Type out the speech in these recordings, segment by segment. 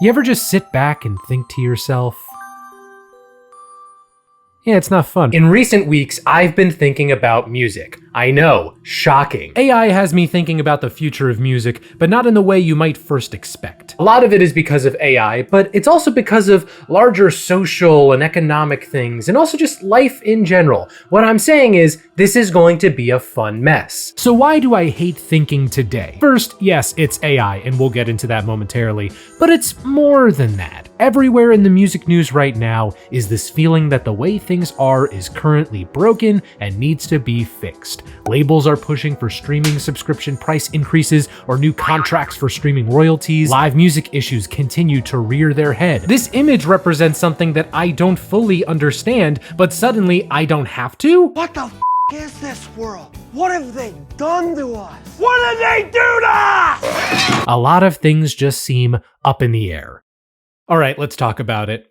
You ever just sit back and think to yourself, yeah, it's not fun. In recent weeks, I've been thinking about music. I know, shocking. AI has me thinking about the future of music, but not in the way you might first expect. A lot of it is because of AI, but it's also because of larger social and economic things, and also just life in general. What I'm saying is, this is going to be a fun mess. So why do I hate thinking today? First, yes, it's AI, and we'll get into that momentarily, but it's more than that. Everywhere in the music news right now is this feeling that the way things are is currently broken and needs to be fixed. Labels are pushing for streaming subscription price increases or new contracts for streaming royalties. Live music issues continue to rear their head. This image represents something that I don't fully understand, but suddenly I don't have to? What the is this world? What have they done to us? What did they do to us? A lot of things just seem up in the air. All right, let's talk about it.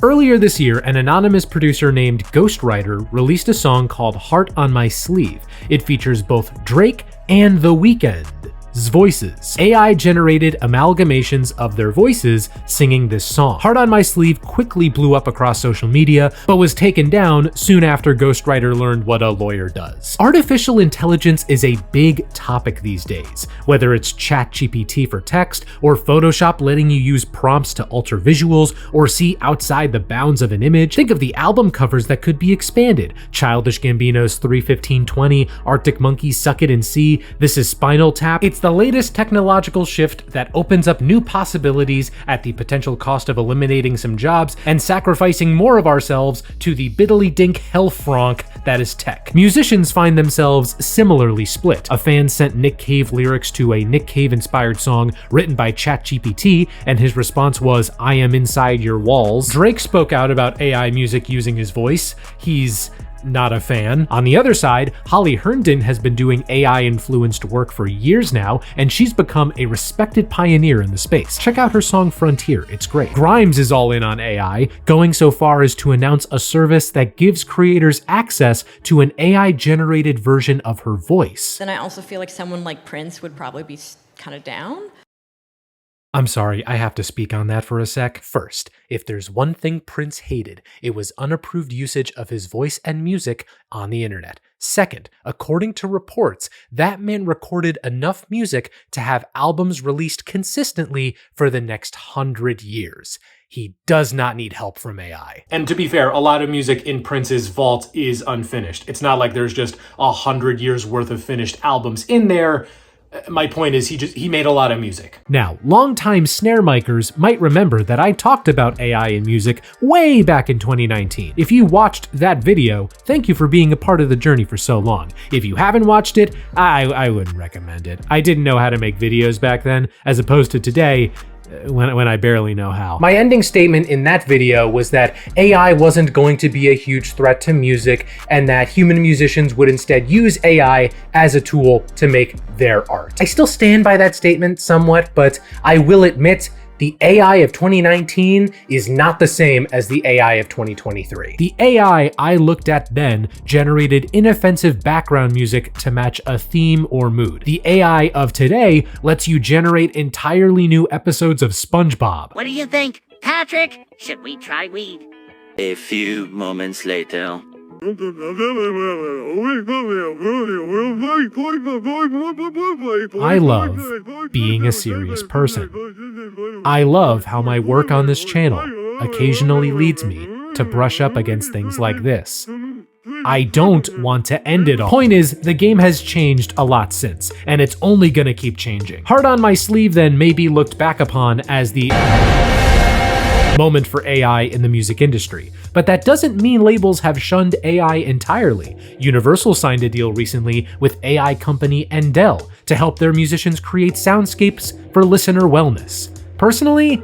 Earlier this year, an anonymous producer named Ghostwriter released a song called Heart on My Sleeve. It features both Drake and The Weeknd's voices. AI-generated amalgamations of their voices singing this song. Heart on My Sleeve quickly blew up across social media, but was taken down soon after Ghostwriter learned what a lawyer does. Artificial intelligence is a big topic these days, whether it's ChatGPT for text, or Photoshop letting you use prompts to alter visuals, or see outside the bounds of an image. Think of the album covers that could be expanded. Childish Gambino's 3:15:20, Arctic Monkeys' Suck It and See, This Is Spinal Tap. It's the latest technological shift that opens up new possibilities at the potential cost of eliminating some jobs and sacrificing more of ourselves to the biddly-dink hellfronk that is tech. Musicians find themselves similarly split. A fan sent Nick Cave lyrics to a Nick Cave-inspired song written by ChatGPT, and his response was, "I am inside your walls." Drake spoke out about AI music using his voice. He's not a fan. On the other side, Holly Herndon has been doing AI-influenced work for years now, and she's become a respected pioneer in the space. Check out her song Frontier, it's great. Grimes is all in on AI, going so far as to announce a service that gives creators access to an AI-generated version of her voice. Then I also feel like someone like Prince would probably be kind of down. I'm sorry, I have to speak on that for a sec. First, if there's one thing Prince hated, it was unapproved usage of his voice and music on the internet. Second, according to reports, that man recorded enough music to have albums released consistently for the next 100 years. He does not need help from AI. And to be fair, a lot of music in Prince's vault is unfinished. It's not like there's just 100 years worth of finished albums in there. My point is he made a lot of music. Now, longtime snare micers might remember that I talked about AI in music way back in 2019. If you watched that video, thank you for being a part of the journey for so long. If you haven't watched it, I wouldn't recommend it. I didn't know how to make videos back then, as opposed to today, when I barely know how. My ending statement in that video was that AI wasn't going to be a huge threat to music, and that human musicians would instead use AI as a tool to make their art. I still stand by that statement somewhat, but I will admit the AI of 2019 is not the same as the AI of 2023. The AI I looked at then generated inoffensive background music to match a theme or mood. The AI of today lets you generate entirely new episodes of SpongeBob. What do you think, Patrick? Should we try weed? A few moments later. I love being a serious person. I love how my work on this channel occasionally leads me to brush up against things like this. I don't want to end it all. Point is, the game has changed a lot since, and it's only gonna keep changing. Heart on My Sleeve then may be looked back upon as the moment for AI in the music industry. But that doesn't mean labels have shunned AI entirely. Universal signed a deal recently with AI company Endel to help their musicians create soundscapes for listener wellness. Personally,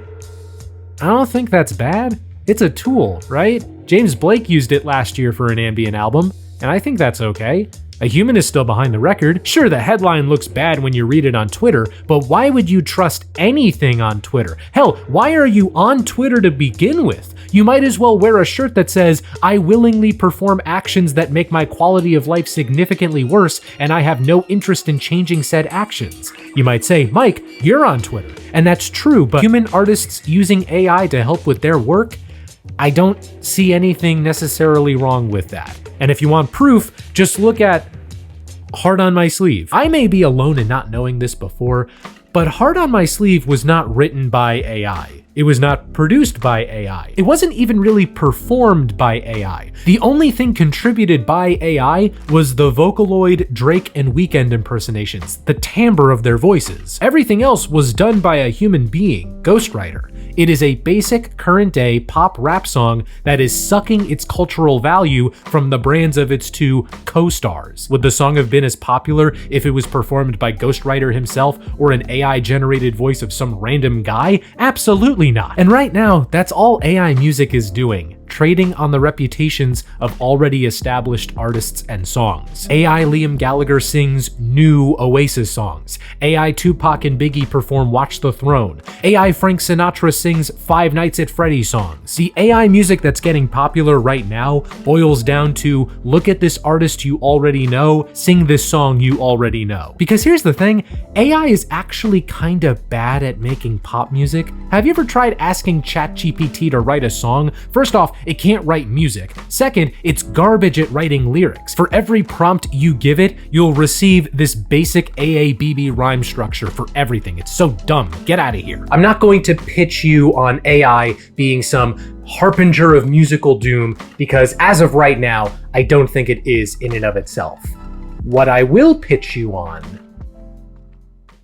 I don't think that's bad. It's a tool, right? James Blake used it last year for an ambient album, and I think that's okay. A human is still behind the record. Sure, the headline looks bad when you read it on Twitter, but why would you trust anything on Twitter? Hell, why are you on Twitter to begin with? You might as well wear a shirt that says, "I willingly perform actions that make my quality of life significantly worse, and I have no interest in changing said actions." You might say, "Mike, you're on Twitter." And that's true, but human artists using AI to help with their work, I don't see anything necessarily wrong with that. And if you want proof, just look at Heart on My Sleeve. I may be alone in not knowing this before, but Heart on My Sleeve was not written by AI. It was not produced by AI. It wasn't even really performed by AI. The only thing contributed by AI was the Vocaloid, Drake, and Weeknd impersonations, the timbre of their voices. Everything else was done by a human being, Ghostwriter. It is a basic current-day pop rap song that is sucking its cultural value from the brands of its two co-stars. Would the song have been as popular if it was performed by Ghostwriter himself or an AI-generated voice of some random guy? Absolutely not. And right now, that's all AI music is doing. Trading on the reputations of already established artists and songs. AI Liam Gallagher sings new Oasis songs. AI Tupac and Biggie perform Watch the Throne. AI Frank Sinatra sings Five Nights at Freddy's songs. The AI music that's getting popular right now boils down to look at this artist you already know, sing this song you already know. Because here's the thing, AI is actually kinda bad at making pop music. Have you ever tried asking ChatGPT to write a song? First off, it can't write music. Second, it's garbage at writing lyrics. For every prompt you give it, you'll receive this basic AABB rhyme structure for everything. It's so dumb. Get out of here. I'm not going to pitch you on AI being some harbinger of musical doom, because as of right now, I don't think it is in and of itself. What I will pitch you on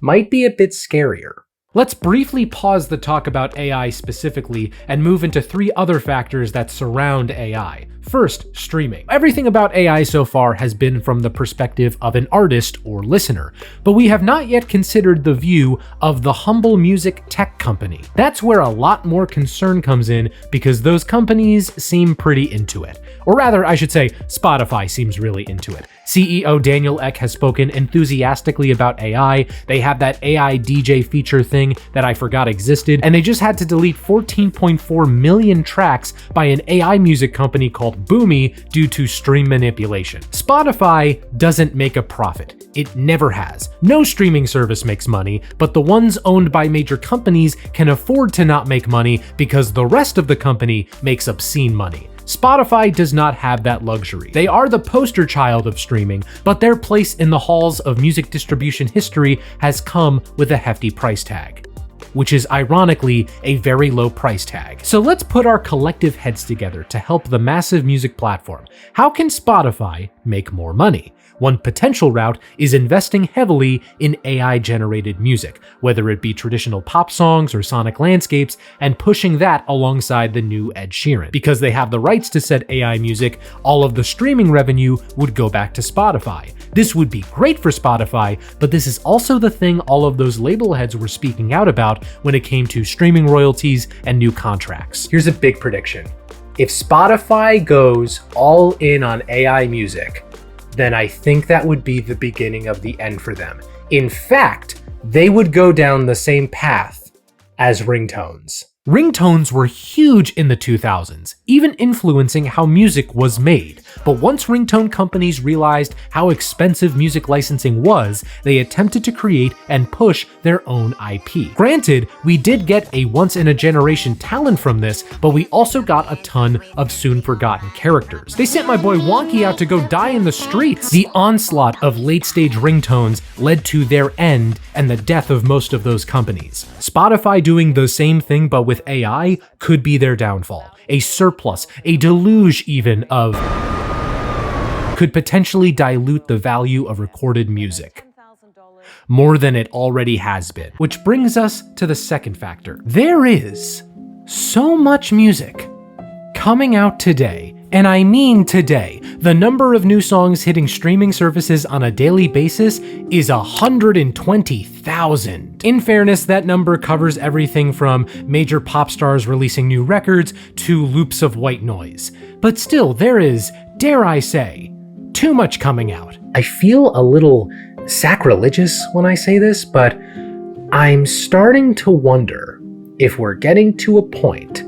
might be a bit scarier. Let's briefly pause the talk about AI specifically and move into three other factors that surround AI. First, streaming. Everything about AI so far has been from the perspective of an artist or listener, but we have not yet considered the view of the humble music tech company. That's where a lot more concern comes in because those companies seem pretty into it. Or rather, I should say, Spotify seems really into it. CEO Daniel Ek has spoken enthusiastically about AI. They have that AI DJ feature thing that I forgot existed, and they just had to delete 14.4 million tracks by an AI music company called Boomy due to stream manipulation. Spotify doesn't make a profit. It never has. No streaming service makes money, but the ones owned by major companies can afford to not make money because the rest of the company makes obscene money. Spotify does not have that luxury. They are the poster child of streaming, but their place in the halls of music distribution history has come with a hefty price tag, which is ironically a very low price tag. So let's put our collective heads together to help the massive music platform. How can Spotify make more money? One potential route is investing heavily in AI-generated music, whether it be traditional pop songs or sonic landscapes, and pushing that alongside the new Ed Sheeran. Because they have the rights to said AI music, all of the streaming revenue would go back to Spotify. This would be great for Spotify, but this is also the thing all of those label heads were speaking out about when it came to streaming royalties and new contracts. Here's a big prediction. If Spotify goes all in on AI music, then I think that would be the beginning of the end for them. In fact, they would go down the same path as ringtones. Ringtones were huge in the 2000s, even influencing how music was made. But once ringtone companies realized how expensive music licensing was, they attempted to create and push their own IP. Granted, we did get a once-in-a-generation talent from this, but we also got a ton of soon-forgotten characters. They sent my boy Wonky out to go die in the streets. The onslaught of late-stage ringtones led to their end and the death of most of those companies. Spotify doing the same thing but with AI could be their downfall. A surplus, a deluge even of could potentially dilute the value of recorded music more than it already has been. Which brings us to the second factor. There is so much music coming out today, and I mean today. The number of new songs hitting streaming services on a daily basis is 120,000. In fairness, that number covers everything from major pop stars releasing new records to loops of white noise. But still, there is, dare I say, too much coming out. I feel a little sacrilegious when I say this, but I'm starting to wonder if we're getting to a point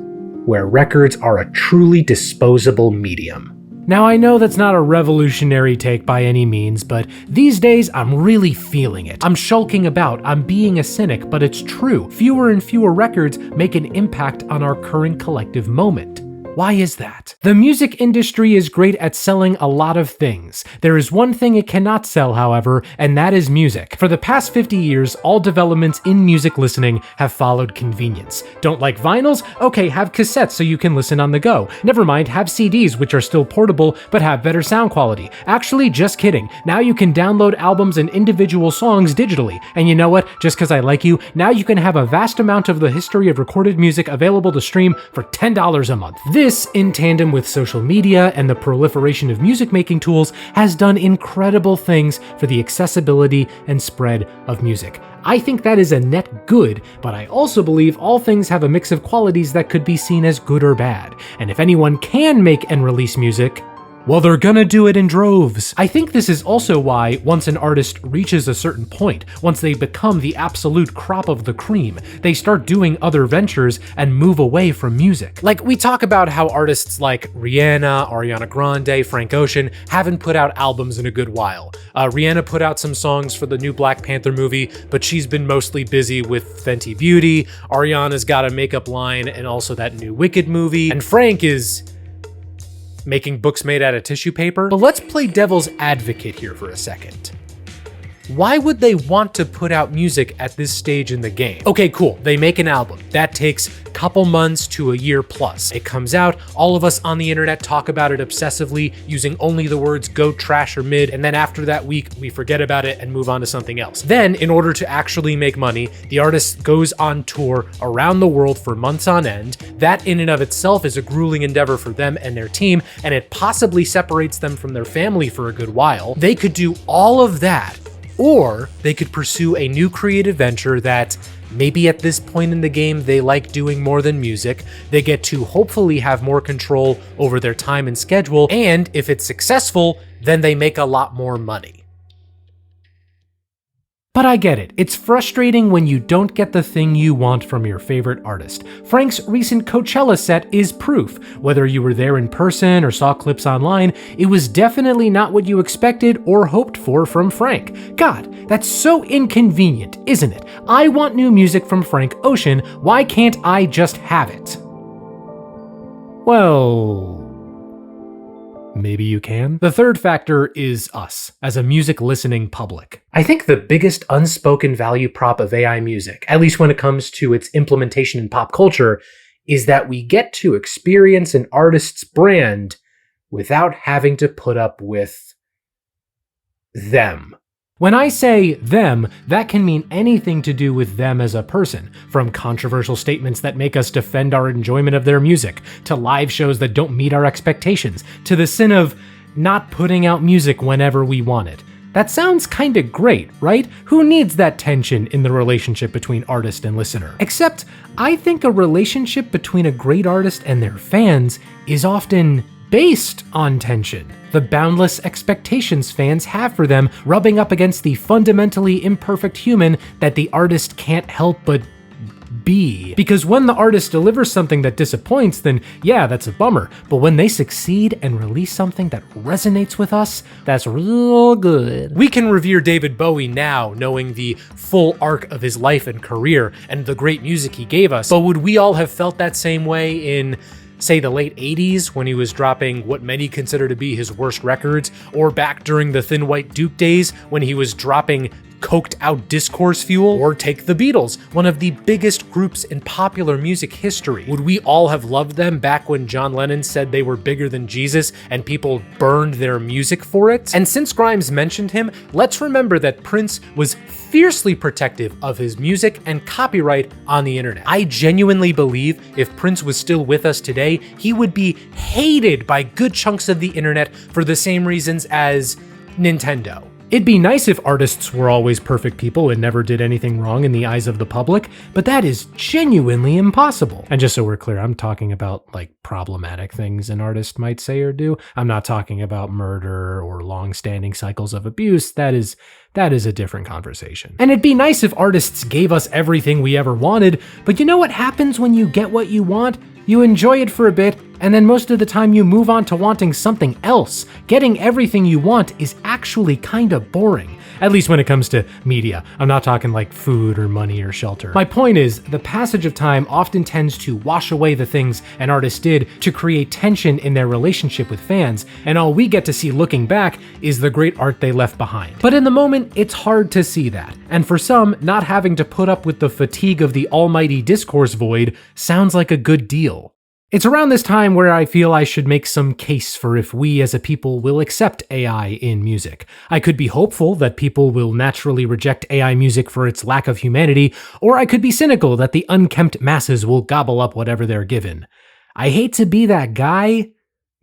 where records are a truly disposable medium. Now, I know that's not a revolutionary take by any means, but these days I'm really feeling it. I'm shulking about, I'm being a cynic, but it's true. Fewer and fewer records make an impact on our current collective moment. Why is that? The music industry is great at selling a lot of things. There is one thing it cannot sell, however, and that is music. For the past 50 years, all developments in music listening have followed convenience. Don't like vinyls? Okay, have cassettes so you can listen on the go. Never mind, have CDs, which are still portable, but have better sound quality. Actually, just kidding. Now you can download albums and individual songs digitally. And you know what? Just because I like you, now you can have a vast amount of the history of recorded music available to stream for $10 a month. This, in tandem with social media and the proliferation of music-making tools, has done incredible things for the accessibility and spread of music. I think that is a net good, but I also believe all things have a mix of qualities that could be seen as good or bad. And if anyone can make and release music, well, they're gonna do it in droves. I think this is also why, once an artist reaches a certain point, once they become the absolute crop of the cream, they start doing other ventures and move away from music. Like, we talk about how artists like Rihanna, Ariana Grande, Frank Ocean haven't put out albums in a good while. Rihanna put out some songs for the new Black Panther movie, but she's been mostly busy with Fenty Beauty. Ariana's got a makeup line and also that new Wicked movie. And Frank is making books made out of tissue paper. But let's play devil's advocate here for a second. Why would they want to put out music at this stage in the game? Okay, cool, they make an album. That takes a couple months to a year plus. It comes out, all of us on the internet talk about it obsessively, using only the words goat, trash, or mid, and then after that week, we forget about it and move on to something else. Then, in order to actually make money, the artist goes on tour around the world for months on end. That in and of itself is a grueling endeavor for them and their team, and it possibly separates them from their family for a good while. They could do all of that, or they could pursue a new creative venture that maybe at this point in the game they like doing more than music. They get to hopefully have more control over their time and schedule, and if it's successful, then they make a lot more money. But I get it. It's frustrating when you don't get the thing you want from your favorite artist. Frank's recent Coachella set is proof. Whether you were there in person or saw clips online, it was definitely not what you expected or hoped for from Frank. God, that's so inconvenient, isn't it? I want new music from Frank Ocean. Why can't I just have it? Well, maybe you can. The third factor is us, as a music listening public. I think the biggest unspoken value prop of AI music, at least when it comes to its implementation in pop culture, is that we get to experience an artist's brand without having to put up with them. When I say them, that can mean anything to do with them as a person, from controversial statements that make us defend our enjoyment of their music, to live shows that don't meet our expectations, to the sin of not putting out music whenever we want it. That sounds kinda great, right? Who needs that tension in the relationship between artist and listener? Except, I think a relationship between a great artist and their fans is often based on tension. The boundless expectations fans have for them, rubbing up against the fundamentally imperfect human that the artist can't help but be. Because when the artist delivers something that disappoints, then yeah, that's a bummer. But when they succeed and release something that resonates with us, that's real good. We can revere David Bowie now, knowing the full arc of his life and career and the great music he gave us. But would we all have felt that same way in, say, the late 80s when he was dropping what many consider to be his worst records, or back during the Thin White Duke days when he was dropping coked out discourse fuel? Or take the Beatles, one of the biggest groups in popular music history. Would we all have loved them back when John Lennon said they were bigger than Jesus and people burned their music for it? And since Grimes mentioned him, let's remember that Prince was fiercely protective of his music and copyright on the internet. I genuinely believe if Prince was still with us today, he would be hated by good chunks of the internet for the same reasons as Nintendo. It'd be nice if artists were always perfect people and never did anything wrong in the eyes of the public, but that is genuinely impossible. And just so we're clear, I'm talking about like problematic things an artist might say or do. I'm not talking about murder or long-standing cycles of abuse. That is a different conversation. And it'd be nice if artists gave us everything we ever wanted, but you know what happens when you get what you want? You enjoy it for a bit, and then most of the time you move on to wanting something else. Getting everything you want is actually kinda boring. At least when it comes to media. I'm not talking like food or money or shelter. My point is, the passage of time often tends to wash away the things an artist did to create tension in their relationship with fans, and all we get to see looking back is the great art they left behind. But in the moment, it's hard to see that. And for some, not having to put up with the fatigue of the almighty discourse void sounds like a good deal. It's around this time where I feel I should make some case for if we as a people will accept AI in music. I could be hopeful that people will naturally reject AI music for its lack of humanity, or I could be cynical that the unkempt masses will gobble up whatever they're given. I hate to be that guy,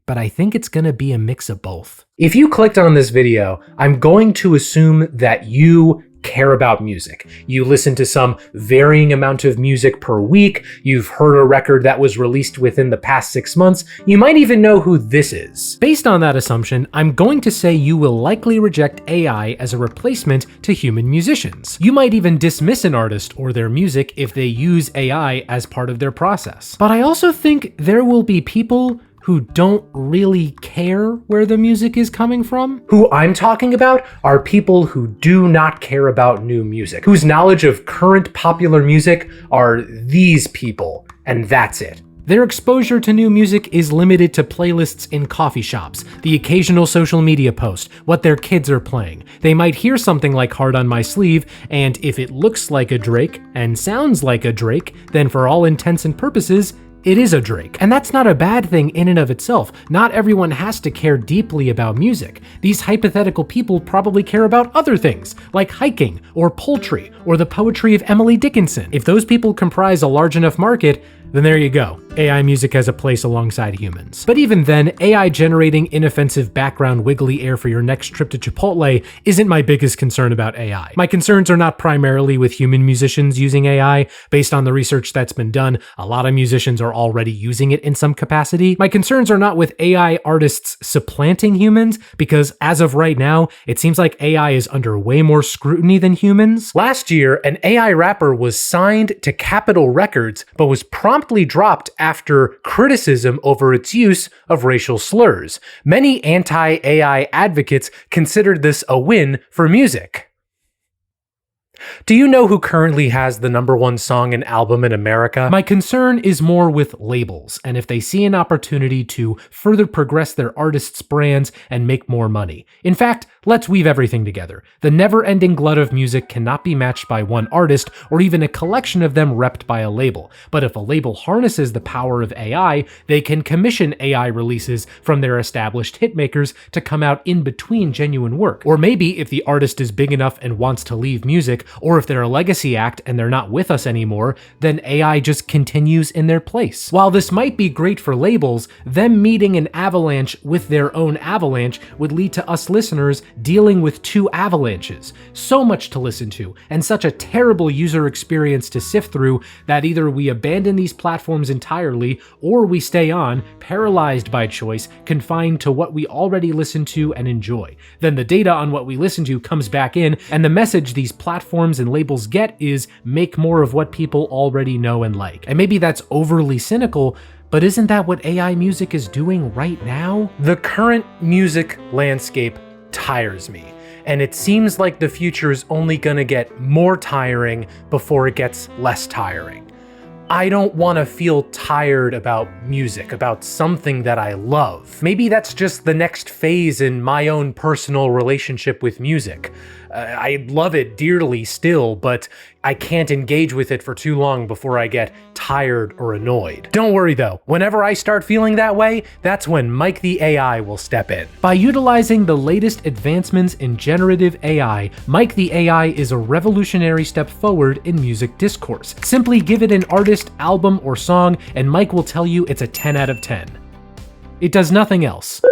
but I think it's gonna be a mix of both. If you clicked on this video, I'm going to assume that you care about music. You listen to some varying amount of music per week, you've heard a record that was released within the past 6 months, you might even know who this is. Based on that assumption, I'm going to say you will likely reject AI as a replacement to human musicians. You might even dismiss an artist or their music if they use AI as part of their process. But I also think there will be people who don't really care where the music is coming from. Who I'm talking about are people who do not care about new music, whose knowledge of current popular music are these people, and that's it. Their exposure to new music is limited to playlists in coffee shops, the occasional social media post, what their kids are playing. They might hear something like Heart on My Sleeve, and if it looks like a Drake and sounds like a Drake, then for all intents and purposes, it is a Drake. And that's not a bad thing in and of itself. Not everyone has to care deeply about music. These hypothetical people probably care about other things, like hiking, or poultry, or the poetry of Emily Dickinson. If those people comprise a large enough market, then there you go. AI music has a place alongside humans. But even then, AI generating inoffensive background wiggly air for your next trip to Chipotle isn't my biggest concern about AI. My concerns are not primarily with human musicians using AI. Based on the research that's been done, a lot of musicians are already using it in some capacity. My concerns are not with AI artists supplanting humans, because as of right now, it seems like AI is under way more scrutiny than humans. Last year, an AI rapper was signed to Capitol Records, but was promptly dropped after criticism over its use of racial slurs. Many anti-AI advocates considered this a win for music. Do you know who currently has the #1 song and album in America? My concern is more with labels, and if they see an opportunity to further progress their artists' brands and make more money. In fact, let's weave everything together. The never-ending glut of music cannot be matched by one artist, or even a collection of them repped by a label. But if a label harnesses the power of AI, they can commission AI releases from their established hitmakers to come out in between genuine work. Or maybe if the artist is big enough and wants to leave music, or if they're a legacy act and they're not with us anymore, then AI just continues in their place. While this might be great for labels, them meeting an avalanche with their own avalanche would lead to us listeners dealing with 2 avalanches. So much to listen to, and such a terrible user experience to sift through that either we abandon these platforms entirely, or we stay on, paralyzed by choice, confined to what we already listen to and enjoy. Then the data on what we listen to comes back in, and the message these platforms and labels get is make more of what people already know and like. And maybe that's overly cynical, but isn't that what AI music is doing right now? The current music landscape tires me, and it seems like the future is only gonna get more tiring before it gets less tiring. I don't want to feel tired about music, about something that I love. Maybe that's just the next phase in my own personal relationship with music. I love it dearly still, but I can't engage with it for too long before I get tired or annoyed. Don't worry though, whenever I start feeling that way, that's when Mike the AI will step in. By utilizing the latest advancements in generative AI, Mike the AI is a revolutionary step forward in music discourse. Simply give it an artist, album, or song, and Mike will tell you it's a 10 out of 10. It does nothing else.